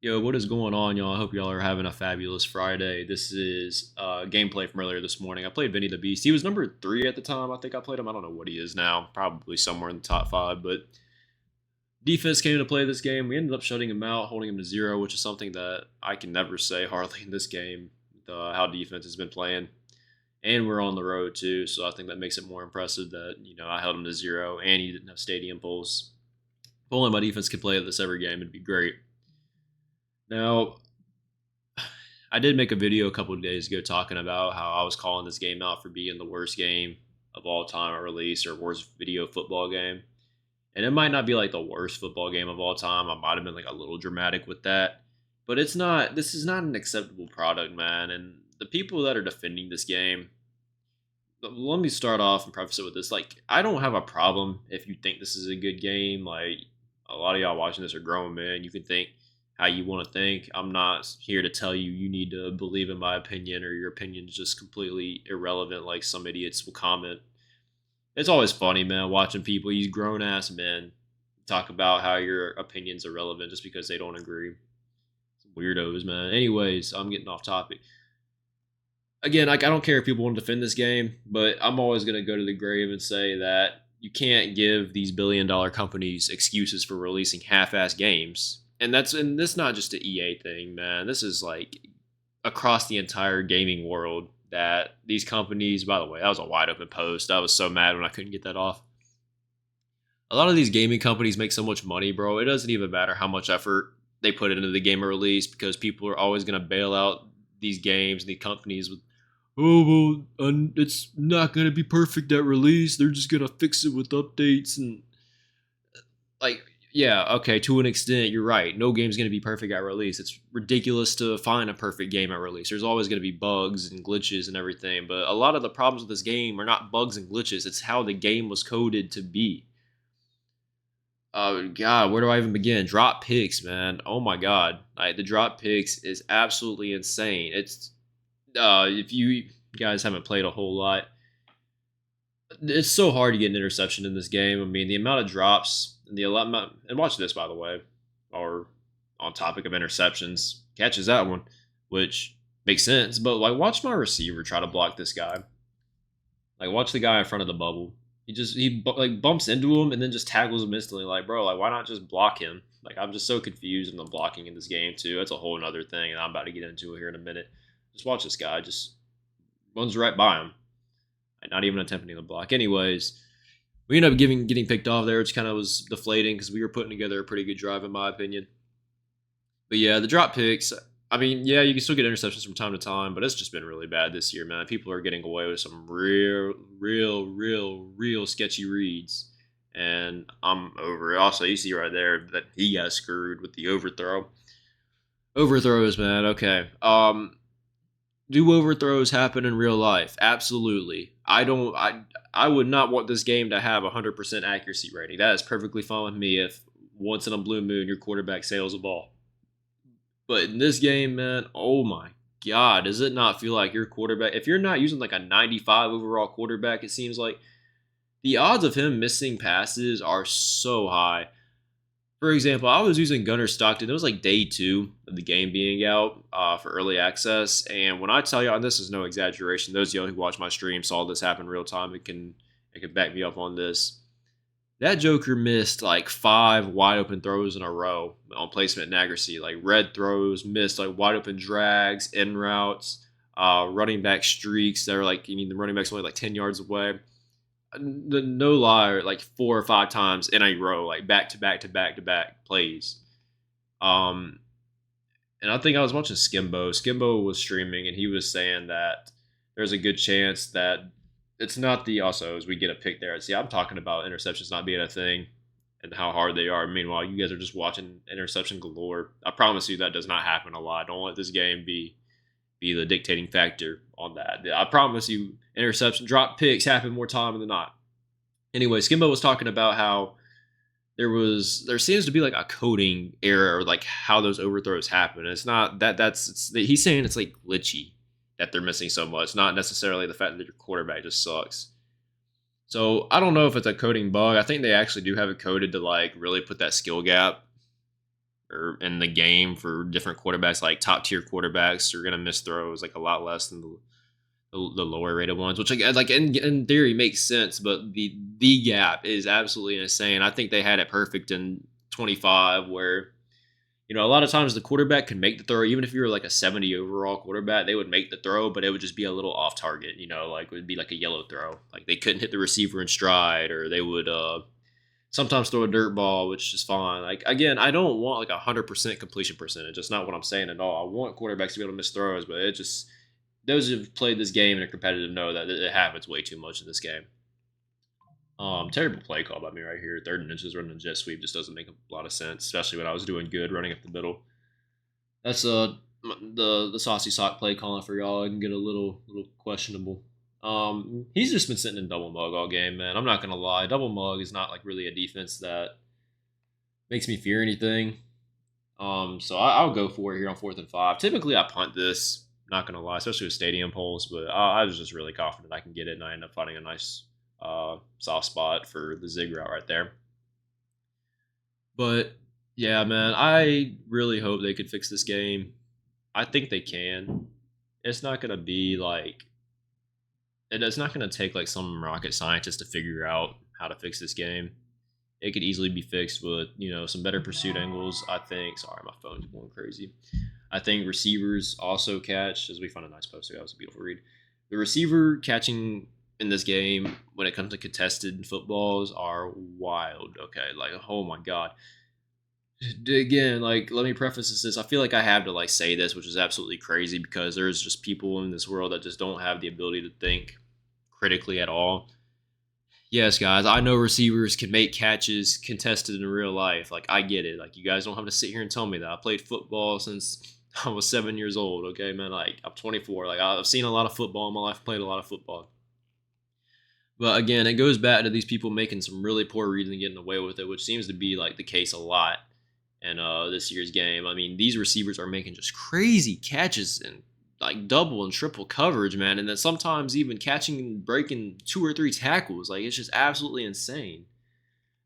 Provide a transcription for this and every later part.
Yo, what is going on, y'all? I hope y'all are having a fabulous Friday. This is gameplay from earlier this morning. I played Vinny the Beast. He was number three at the time. I think I played him. I don't know what he is now. Probably somewhere in the top five. But defense came into play this game. We ended up shutting him out, holding him to zero, which is something that I can never say hardly in this game. How defense has been playing, and we're on the road too. So I think that makes it more impressive that I held him to zero, and he didn't have stadium pulls. If only my defense could play this every game, it'd be great. Now, I did make a video a couple of days ago talking about how I was calling this game out for being the worst game of all time at release or worst video football game. And it might not be like the worst football game of all time. I might have been like a little dramatic with that. But it's not, this is not an acceptable product, man. And the people that are defending this game, let me start off and preface it with this. Like, I don't have a problem if you think this is a good game. Like, a lot of y'all watching this are grown men. You can think how you want to think. I'm not here to tell you you need to believe in my opinion or your opinion is just completely irrelevant like some idiots will comment. It's always funny, man, watching people, these grown ass men, talk about how your opinion's irrelevant just because they don't agree. Weirdos, man. Anyways, I'm getting off topic. Again, like I don't care if people want to defend this game, but I'm always gonna go to the grave and say that you can't give these billion-dollar companies excuses for releasing half-ass games. And this is not just an EA thing, man. This is like across the entire gaming world that these companies, by the way, that was a wide open post. I was so mad when I couldn't get that off. A lot of these gaming companies make so much money, bro. It doesn't even matter how much effort they put into the game release because people are always going to bail out these games and these companies with, oh, well, it's not going to be perfect at release. They're just going to fix it with updates. And, like, yeah, okay, to an extent, you're right. No game's going to be perfect at release. It's ridiculous to find a perfect game at release. There's always going to be bugs and glitches and everything. But a lot of the problems with this game are not bugs and glitches. It's how the game was coded to be. Oh God, where do I even begin? Drop picks, man. Oh my God, like the drop picks is absolutely insane. It's if you guys haven't played a whole lot, it's so hard to get an interception in this game. I mean, the amount of drops and the amount, and watch this by the way, or on topic of interceptions, catches that one, which makes sense. But like, watch my receiver try to block this guy. Like, watch the guy in front of the bubble. Like bumps into him and then just tackles him instantly. Like, bro, like why not just block him? Like, I'm just so confused in the blocking in this game too. That's a whole nother thing, and I'm about to get into it here in a minute. Just watch this guy. Just runs right by him. Like, not even attempting the block. Anyways, we ended up getting picked off there, which kind of was deflating because we were putting together a pretty good drive in my opinion. But yeah, the drop picks. I mean, yeah, you can still get interceptions from time to time, but it's just been really bad this year, man. People are getting away with some real sketchy reads, and I'm over it. Also, you see right there that he got screwed with the overthrow. Overthrows, man. Okay. Do overthrows happen in real life? Absolutely. I don't. I would not want this game to have 100% accuracy rating. That is perfectly fine with me if once in a blue moon your quarterback sails a ball. But in this game, man, oh my God, does it not feel like your quarterback, if you're not using like a 95 overall quarterback, it seems like the odds of him missing passes are so high. For example, I was using Gunnar Stockton. It was like day two of the game being out for early access. And when I tell you, and this is no exaggeration, those of you who watch my stream saw this happen real time. It can back me up on this. That Joker missed like 5 wide open throws in a row on placement and accuracy. Like red throws, missed like wide open drags, in routes, running back streaks that are like, the running back's only like 10 yards away. No lie, like 4 or 5 times in a row, like back to back to back to back plays. And I think I was watching Skimbo. Skimbo was streaming and he was saying that there's a good chance that it's not the also as we get a pick there. See, I'm talking about interceptions not being a thing and how hard they are. Meanwhile, you guys are just watching interception galore. I promise you that does not happen a lot. Don't let this game be the dictating factor on that. I promise you, interception drop picks happen more time than not. Anyway, Skimbo was talking about how there seems to be like a coding error or like how those overthrows happen. It's not he's saying it's like glitchy that they're missing so much, not necessarily the fact that your quarterback just sucks. So I don't know if it's a coding bug. I think they actually do have it coded to like really put that skill gap or in the game for different quarterbacks. Like top tier quarterbacks are gonna miss throws like a lot less than the lower rated ones, which like in theory makes sense, but the gap is absolutely insane. I think they had it perfect in 25, where a lot of times the quarterback can make the throw, even if you were like a 70 overall quarterback, they would make the throw, but it would just be a little off target. Like it would be like a yellow throw, like they couldn't hit the receiver in stride, or they would sometimes throw a dirt ball, which is fine. Like again, I don't want like 100% completion percentage. That's not what I'm saying at all. I want quarterbacks to be able to miss throws, but it just those who've played this game and are competitive know that it happens way too much in this game. Terrible play call by me right here. 3rd and inches running a jet sweep just doesn't make a lot of sense, especially when I was doing good running up the middle. That's the saucy sock play calling for y'all. I can get a little questionable. He's just been sitting in double mug all game, man. I'm not gonna lie. Double mug is not like really a defense that makes me fear anything. So I'll go for it here on 4th and 5. Typically, I punt this. Not gonna lie, especially with stadium polls, but I was just really confident I can get it, and I end up finding a nice soft spot for the zig route right there. But yeah, man, I really hope they could fix this game. I think they can. It's not gonna be like it's not gonna take like some rocket scientist to figure out how to fix this game. It could easily be fixed with some better pursuit angles. I think. Sorry, my phone's going crazy. I think receivers also catch, as we find a nice poster. That was a beautiful read. The receiver catching in this game when it comes to contested footballs are wild. Okay, like oh my god. Again, like let me preface this. I feel like I have to like say this, which is absolutely crazy because there's just people in this world that just don't have the ability to think critically at all. Yes, guys, I know receivers can make catches contested in real life. Like I get it. Like you guys don't have to sit here and tell me that. I played football since I was 7 years old. Okay, man. Like I'm 24. Like I've seen a lot of football in my life. Played a lot of football. But again, it goes back to these people making some really poor reads and getting away with it, which seems to be like the case a lot in this year's game. I mean, these receivers are making just crazy catches and like double and triple coverage, man, and then sometimes even catching and breaking 2 or 3 tackles. Like it's just absolutely insane.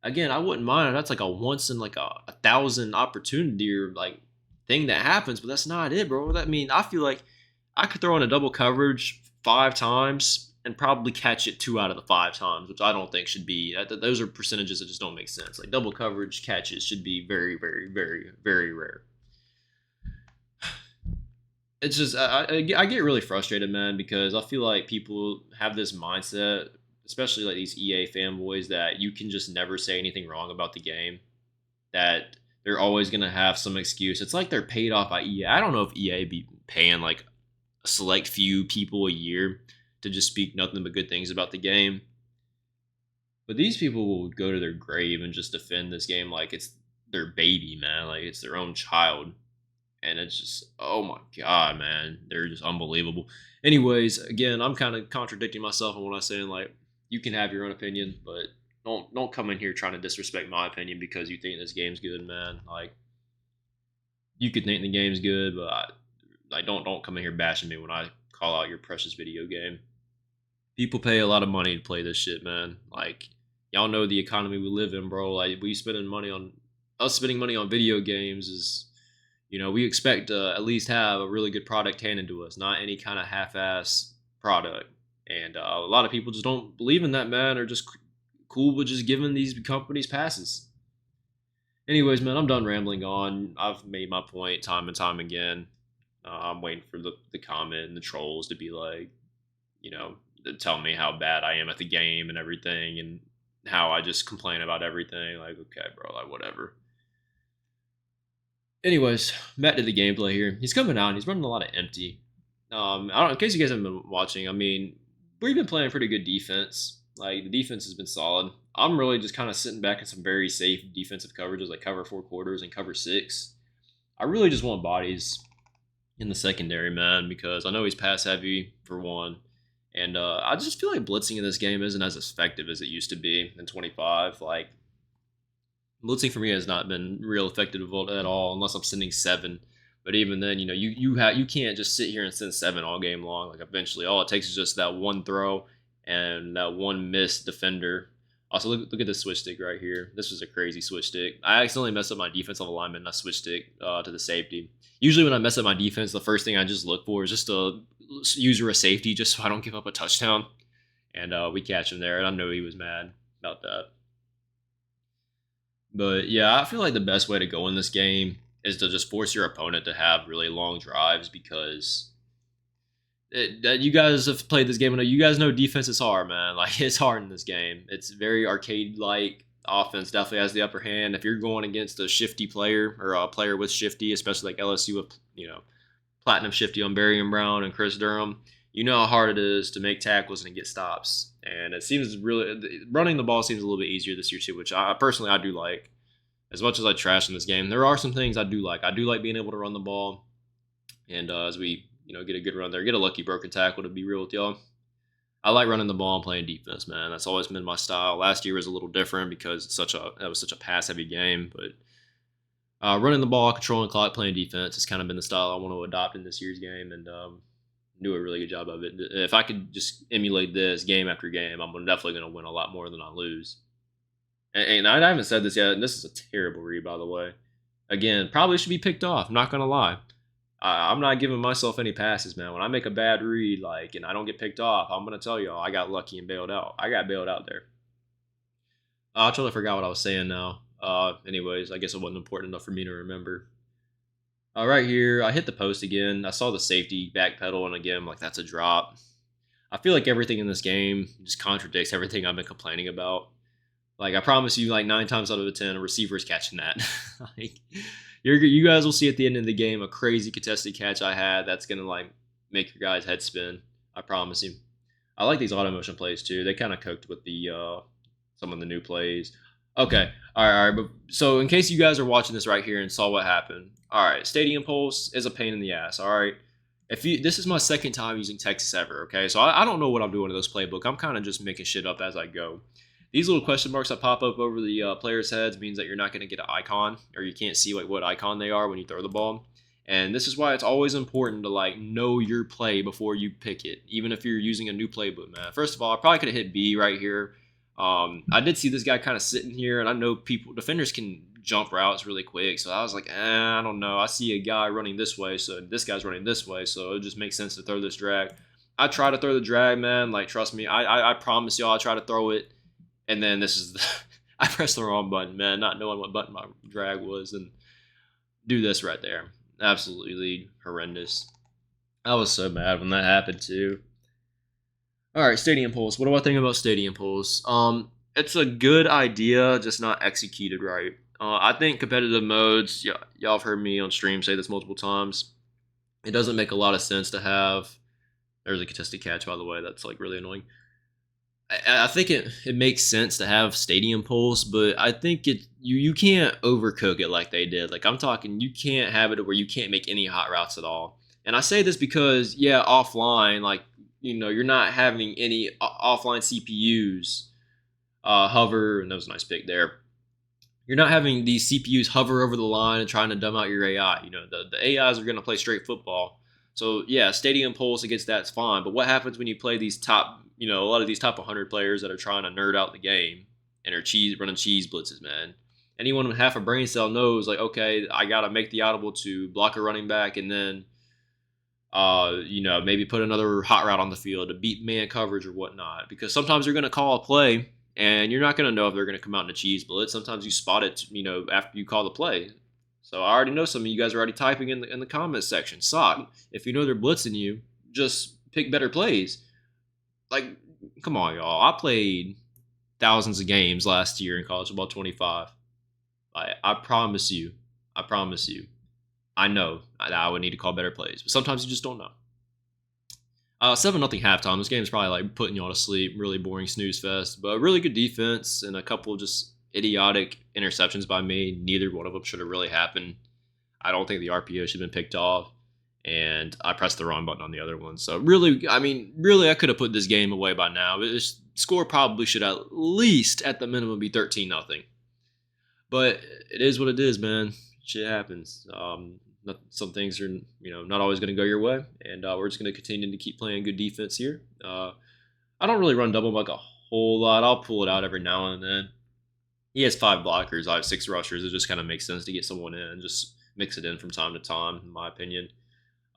Again, I wouldn't mind if that's like a once in like a thousand opportunity or like thing that happens, but that's not it, bro. I feel like I could throw in a double coverage 5 times and probably catch it 2 out of the 5 times, which I don't think should be. Those are percentages that just don't make sense. Like double coverage catches should be very, very, very, very rare. It's just I get really frustrated, man, because I feel like people have this mindset, especially like these EA fanboys, that you can just never say anything wrong about the game. That they're always gonna have some excuse. It's like they're paid off by EA. I don't know if EA be paying like a select few people a year to just speak nothing but good things about the game. But these people will go to their grave and just defend this game like it's their baby, man. Like it's their own child. And it's just, oh my god, man. They're just unbelievable. Anyways, again, I'm kind of contradicting myself on what I'm saying. Like, you can have your own opinion, but don't come in here trying to disrespect my opinion because you think this game's good, man. Like, you could think the game's good, but don't come in here bashing me when I call out your precious video game. People pay a lot of money to play this shit, man. Like, y'all know the economy we live in, bro. Like, spending money on video games is, we expect to at least have a really good product handed to us, not any kind of half-ass product. And a lot of people just don't believe in that, man, or just cool with just giving these companies passes. Anyways, man, I'm done rambling on. I've made my point time and time again. I'm waiting for the comment and the trolls to be like, to tell me how bad I am at the game and everything, and how I just complain about everything. Like, okay, bro, like whatever. Anyways, back to the gameplay here. He's coming out and he's running a lot of empty. In case you guys haven't been watching, I mean, we've been playing pretty good defense. Like, the defense has been solid. I'm really just kind of sitting back in some very safe defensive coverages, like cover 4 quarters and cover 6. I really just want bodies in the secondary, man, because I know he's pass heavy, for one. And I just feel like blitzing in this game isn't as effective as it used to be in 25. Like, blitzing for me has not been real effective at all unless I'm sending 7. But even then, you can't just sit here and send 7 all game long. Like eventually, all it takes is just that one throw and that one missed defender Also, look at this switch stick right here. This was a crazy switch stick. I accidentally messed up my defensive alignment and I switched stick to the safety. Usually when I mess up my defense, the first thing I just look for is just a user a safety just so I don't give up a touchdown. And we catch him there, and I know he was mad about that. But yeah, I feel like the best way to go in this game is to just force your opponent to have really long drives because you guys have played this game. And you guys know defense is hard, man. Like it's hard in this game. It's very arcade-like. Offense definitely has the upper hand. If you're going against a shifty player or a player with shifty, especially like LSU with platinum shifty on Barry and Brown and Chris Durham, you know how hard it is to make tackles and get stops. And it seems really running the ball seems a little bit easier this year too, which I personally I do like. As much as I trash in this game, there are some things I do like. I do like being able to run the ball, and as we get a good run there, get a lucky broken tackle. To be real with y'all, I like running the ball and playing defense, man. That's always been my style. Last year was a little different because that was such a pass heavy game, but running the ball, controlling clock, playing defense has kind of been the style I want to adopt in this year's game, and do a really good job of it. If I could just emulate this game after game, I'm definitely going to win a lot more than I lose. And I haven't said this yet, and this is a terrible read, by the way. Again, probably should be picked off. I'm not going to lie. I'm not giving myself any passes, man. When I make a bad read, and I don't get picked off, I'm going to tell y'all I got lucky and bailed out. I got bailed out there. I totally forgot what I was saying now. Anyways, I guess it wasn't important enough for me to remember. Right here, I hit the post again. I saw the safety backpedal, and again, I'm like, that's a drop. I feel like everything in this game just contradicts everything I've been complaining about. Like, I promise you, like 9 times out of 10, a receiver's catching that. You guys will see at the end of the game a crazy contested catch I had that's going to, make your guys' head spin. I promise you. I like these auto motion plays, too. They kind of cooked with the some of the new plays. Okay. All right. But, so, in case you guys are watching this right here and saw what happened. All right. Stadium Pulse is a pain in the ass. All right. This is my second time using Texas ever, okay? So, I don't know what I'm doing in this playbook. I'm kind of just making shit up as I go. These little question marks that pop up over the players' heads means that you're not going to get an icon, or you can't see what icon they are when you throw the ball. And this is why it's always important to know your play before you pick it, even if you're using a new playbook, man. First of all, I probably could have hit B right here. I did see this guy kind of sitting here, and I know defenders can jump routes really quick, so I was like, I don't know. I see a guy running this way, so this guy's running this way, so it just makes sense to throw this drag. I try to throw the drag, man. Trust me, I promise y'all, I try to throw it. And then I pressed the wrong button, man, not knowing what button my drag was, and do this right there. Absolutely horrendous. I was so mad when that happened, too. All right, Stadium Pulse. What do I think about Stadium Pulse? It's a good idea, just not executed right. I think competitive modes, y'all have heard me on stream say this multiple times. It doesn't make a lot of sense to have. There's a contested catch, by the way. That's really annoying. I think it makes sense to have Stadium Pulse, but I think you can't overcook it like they did. I'm talking, you can't have it where you can't make any hot routes at all. And I say this because, offline, you're not having any offline CPUs hover, and that was a nice pick there. You're not having these CPUs hover over the line and trying to dumb out your AI. The AIs are going to play straight football. So, Stadium Pulse against that's fine. But what happens when you play these top, a lot of these top 100 players that are trying to nerd out the game and are running cheese blitzes, man? Anyone with half a brain cell knows, okay, I got to make the audible to block a running back and then, maybe put another hot route on the field to beat man coverage or whatnot. Because sometimes you're going to call a play and you're not going to know if they're going to come out in a cheese blitz. Sometimes you spot it, after you call the play. So I already know some of you guys are already typing in the comments section. Sock, if you know they're blitzing you, just pick better plays. Come on, y'all. I played thousands of games last year in college football 25. I promise you. I know I would need to call better plays, but sometimes you just don't know. 7-0 halftime. This game is probably putting y'all to sleep. Really boring snooze fest, but really good defense and a couple of just idiotic interceptions by me. Neither one of them should have really happened. I don't think the RPO should have been picked off, and I pressed the wrong button on the other one. So really, I could have put this game away by now. This score probably should at least, at the minimum, be 13-0. But it is what it is, man. Shit happens. Some things are, not always going to go your way, and we're just going to continue to keep playing good defense here. I don't really run double like a whole lot. I'll pull it out every now and then. He has 5 blockers. I have 6 rushers. It just kind of makes sense to get someone in and just mix it in from time to time, in my opinion.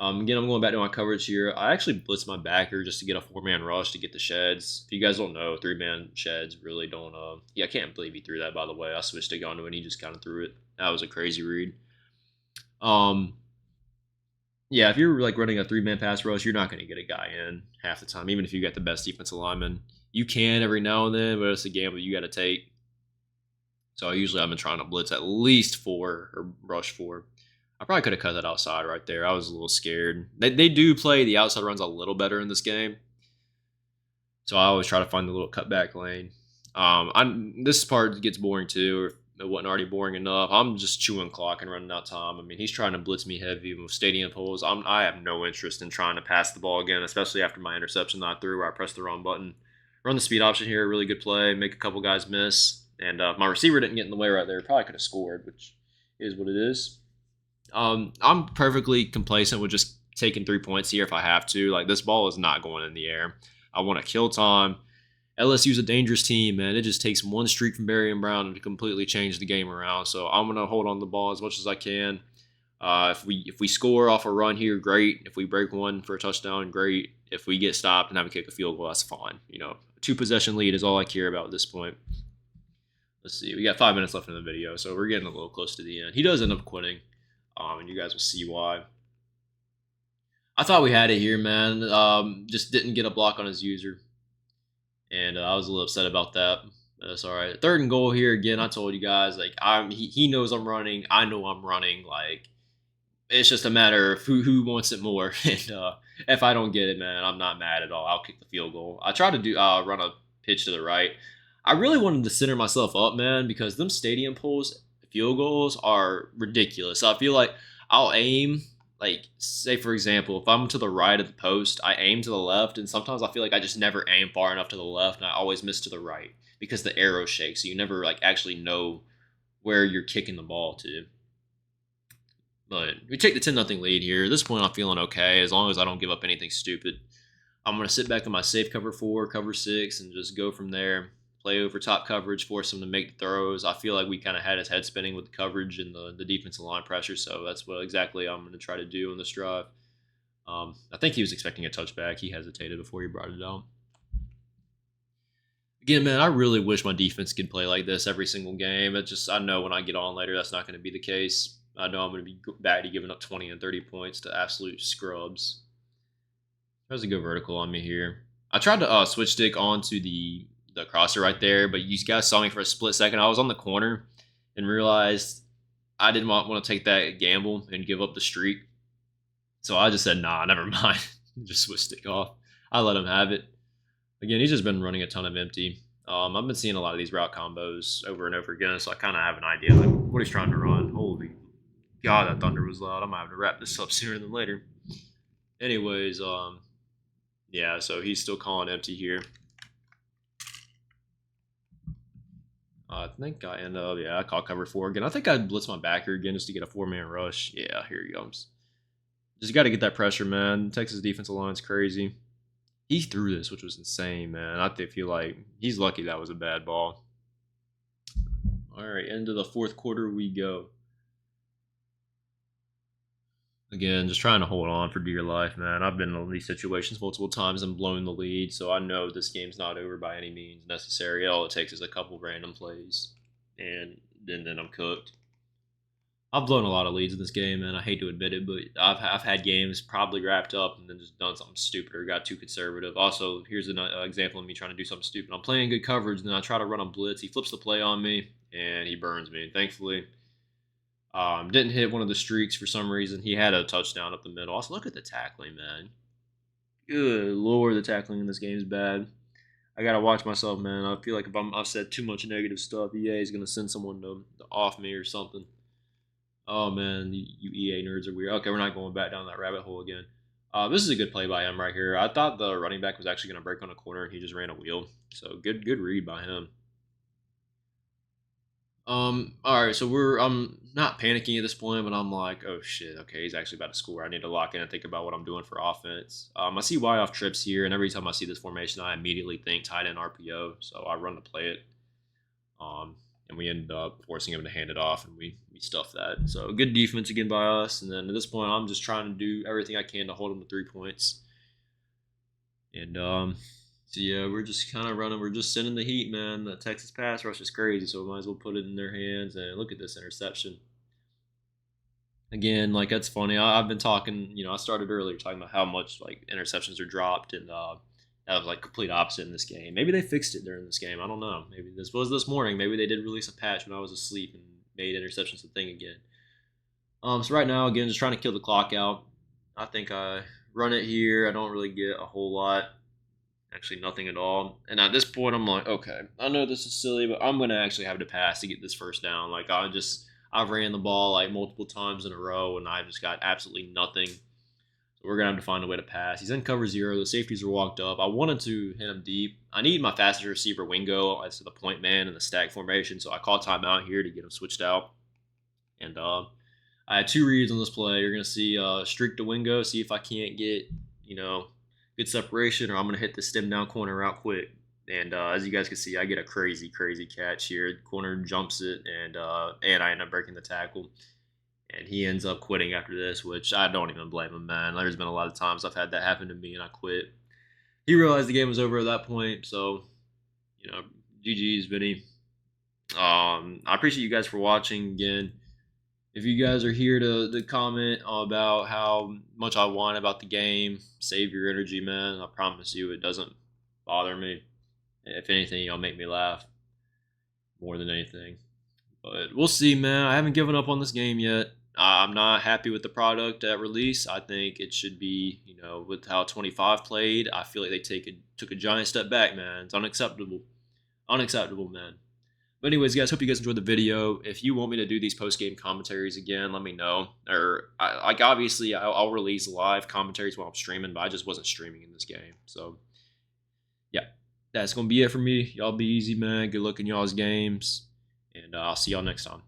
Again, I'm going back to my coverage here. I actually blitz my backer just to get a 4-man rush to get the sheds. If you guys don't know, 3-man sheds really don't. Yeah, I can't believe he threw that, by the way. I switched it onto it and he just kind of threw it. That was a crazy read. Um, yeah, if you're like running a 3-man pass rush, you're not going to get a guy in half the time, even if you got the best defensive lineman. You can every now and then, but it's a gamble you got to take. So usually I've been trying to blitz at least 4 or rush 4. I probably could have cut that outside right there. I was a little scared. They do play the outside runs a little better in this game. So I always try to find the little cutback lane. This part gets boring too, or if it wasn't already boring enough. I'm just chewing clock and running out time. I mean, he's trying to blitz me heavy with stadium pulls. I have no interest in trying to pass the ball again, especially after my interception that I threw where I pressed the wrong button. Run the speed option here, really good play, make a couple guys miss. And if my receiver didn't get in the way right there, probably could have scored, which is what it is. I'm perfectly complacent with just taking 3 points here if I have to. Like, this ball is not going in the air. I want to kill time. LSU's a dangerous team, man. It just takes one streak from Barry and Brown to completely change the game around. So I'm gonna hold on to the ball as much as I can. If we score off a run here, great. If we break one for a touchdown, great. If we get stopped and have to kick a field goal, that's fine. You know, a 2-possession lead is all I care about at this point. Let's see. We got 5 minutes left in the video, so we're getting a little close to the end. He does end up quitting. And you guys will see why. I thought we had it here, man. Just didn't get a block on his user. And I was a little upset about that. That's all right. 3rd and goal here. Again, I told you guys, like, he knows I'm running. I know I'm running. Like, it's just a matter of who wants it more. And if I don't get it, man, I'm not mad at all. I'll kick the field goal. I tried to run a pitch to the right. I really wanted to center myself up, man, because them stadium pulls, field goals are ridiculous. I feel like I'll aim, like, say for example, if I'm to the right of the post, I aim to the left, and sometimes I feel like I just never aim far enough to the left, and I always miss to the right because the arrow shakes, so you never like actually know where you're kicking the ball to. But we take the 10-0 lead here. At this point, I'm feeling okay as long as I don't give up anything stupid. I'm gonna sit back in my safe cover 4, cover 6, and just go from there. Play over top coverage, force him to make the throws. I feel like we kind of had his head spinning with the coverage and the defensive line pressure, so that's what exactly I'm going to try to do in this drive. I think he was expecting a touchback. He hesitated before he brought it out. Again, man, I really wish my defense could play like this every single game. I know when I get on later, that's not going to be the case. I know I'm going to be back to giving up 20 and 30 points to absolute scrubs. Tries to go vertical on me here. I tried to switch stick onto the crosser right there, but you guys saw me for a split second. I was on the corner and realized I didn't want to take that gamble and give up the streak. So I just said, nah, never mind. Just switch stick off. I let him have it. Again, he's just been running a ton of empty. I've been seeing a lot of these route combos over and over again, so I kind of have an idea like what he's trying to run. Holy God, that thunder was loud. I'm gonna have to wrap this up sooner than later. Anyways, yeah, so he's still calling empty here. I think I end up, I call cover 4 again. I think I'd blitz my backer again just to get a 4-man rush. Yeah, here he comes. Just got to get that pressure, man. Texas defensive line's crazy. He threw this, which was insane, man. I feel like he's lucky that was a bad ball. All right, into the 4th quarter we go. Again, just trying to hold on for dear life, man. I've been in these situations multiple times and blown the lead, so I know this game's not over by any means necessary. All it takes is a couple random plays, and then I'm cooked. I've blown a lot of leads in this game, and I hate to admit it, but I've had games probably wrapped up and then just done something stupid or got too conservative. Also, here's an example of me trying to do something stupid. I'm playing good coverage, and then I try to run a blitz. He flips the play on me, and he burns me. And thankfully, didn't hit one of the streaks for some reason. He had a touchdown up the middle. Also, look at the tackling, man. Good Lord, the tackling in this game is bad. I gotta watch myself, man. I feel like if I've said too much negative stuff, EA is gonna send someone to off me or something. Oh man, you EA nerds are weird. Okay, we're not going back down that rabbit hole again. This is a good play by him right here. I thought the running back was actually gonna break on a corner, and he just ran a wheel. So good read by him. All right, so I'm not panicking at this point, but I'm like, oh shit, okay, he's actually about to score. I need to lock in and think about what I'm doing for offense. I see Y off trips here, and every time I see this formation, I immediately think tight end RPO, so I run to play it. Um, and we end up forcing him to hand it off, and we stuff that. So good defense again by us. And then at this point, I'm just trying to do everything I can to hold him to 3 points. And so yeah, we're just kind of running. We're just sending the heat, man. The Texas pass rush is crazy, so we might as well put it in their hands. And look at this interception again. Like that's funny. I've been talking. I started earlier talking about how much like interceptions are dropped, and that was like complete opposite in this game. Maybe they fixed it during this game. I don't know. Maybe this was this morning. Maybe they did release a patch when I was asleep and made interceptions a thing again. So right now, again, just trying to kill the clock out. I think I run it here. I don't really get a whole lot. Actually, nothing at all. And at this point, I'm like, okay, I know this is silly, but I'm gonna actually have to pass to get this first down. Like I've ran the ball like multiple times in a row, and I just got absolutely nothing. So we're gonna have to find a way to pass. He's in cover zero. The safeties are walked up. I wanted to hit him deep. I need my fastest receiver Wingo as to the point man in the stack formation, so I called timeout here to get him switched out. And I had two reads on this play. You're gonna see streak to Wingo, see if I can't get good separation, or I'm gonna hit the stem down corner route quick. And as you guys can see, I get a crazy catch here. Corner jumps it, and I end up breaking the tackle. And he ends up quitting after this, which I don't even blame him, man. There's been a lot of times I've had that happen to me, and I quit. He realized the game was over at that point, so GG's, Vinny. I appreciate you guys for watching again. If you guys are here to comment about how much I want about the game, save your energy, man. I promise you it doesn't bother me. If anything, you'll make me laugh more than anything. But we'll see, man. I haven't given up on this game yet. I'm not happy with the product at release. I think it should be, with how 25 played, I feel like they took a giant step back, man. It's unacceptable. Unacceptable, man. But anyways, guys, hope you guys enjoyed the video. If you want me to do these post-game commentaries again, let me know. Or, obviously, I'll release live commentaries while I'm streaming, but I just wasn't streaming in this game. So, yeah, that's going to be it for me. Y'all be easy, man. Good luck in y'all's games. And I'll see y'all next time.